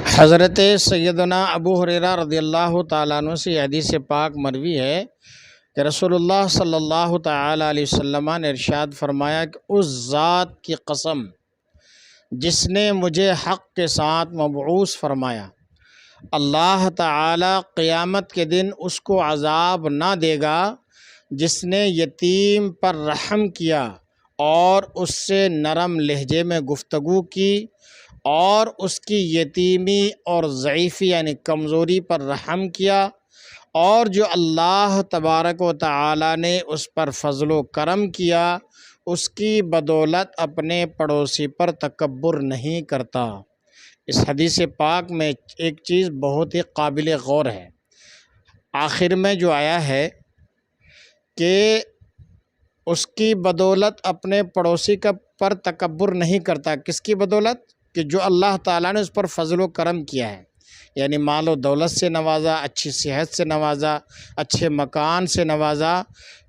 حضرت سیدنا ابو ہریرہ رضی اللہ تعالیٰ عنہ سے یہ حدیث پاک مروی ہے کہ رسول اللہ صلی اللہ تعالیٰ علیہ وسلم نے ارشاد فرمایا کہ اس ذات کی قسم جس نے مجھے حق کے ساتھ مبعوث فرمایا، اللہ تعالیٰ قیامت کے دن اس کو عذاب نہ دے گا جس نے یتیم پر رحم کیا اور اس سے نرم لہجے میں گفتگو کی اور اس کی یتیمی اور ضعیفی یعنی کمزوری پر رحم کیا، اور جو اللہ تبارک و تعالی نے اس پر فضل و کرم کیا اس کی بدولت اپنے پڑوسی پر تکبر نہیں کرتا۔ اس حدیث پاک میں ایک چیز بہت ہی قابل غور ہے، آخر میں جو آیا ہے کہ اس کی بدولت اپنے پڑوسی پر تکبر نہیں کرتا۔ کس کی بدولت؟ کہ جو اللہ تعالیٰ نے اس پر فضل و کرم کیا ہے، یعنی مال و دولت سے نوازا، اچھی صحت سے نوازا، اچھے مکان سے نوازا،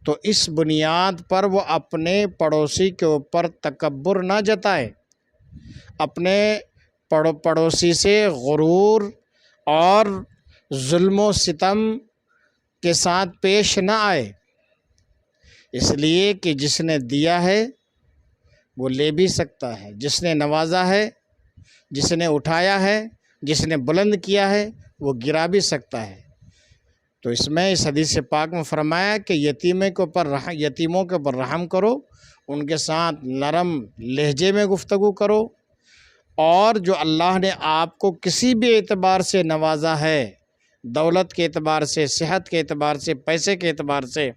تو اس بنیاد پر وہ اپنے پڑوسی کے اوپر تکبر نہ جتائے، اپنے پڑوسی سے غرور اور ظلم و ستم کے ساتھ پیش نہ آئے، اس لیے کہ جس نے دیا ہے وہ لے بھی سکتا ہے، جس نے نوازا ہے، جس نے اٹھایا ہے، جس نے بلند کیا ہے، وہ گرا بھی سکتا ہے۔ تو اس میں اس حدیث پاک میں فرمایا کہ یتیموں کے اوپر رحم کرو، ان کے ساتھ نرم لہجے میں گفتگو کرو، اور جو اللہ نے آپ کو کسی بھی اعتبار سے نوازا ہے، دولت کے اعتبار سے، صحت کے اعتبار سے، پیسے کے اعتبار سے،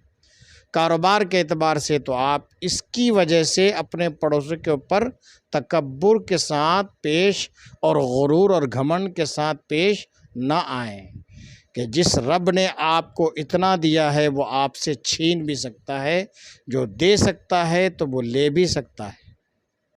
کاروبار کے اعتبار سے، تو آپ اس کی وجہ سے اپنے پڑوسی کے اوپر تکبر کے ساتھ پیش اور غرور اور گھمنڈ کے ساتھ پیش نہ آئیں، کہ جس رب نے آپ کو اتنا دیا ہے وہ آپ سے چھین بھی سکتا ہے، جو دے سکتا ہے تو وہ لے بھی سکتا ہے۔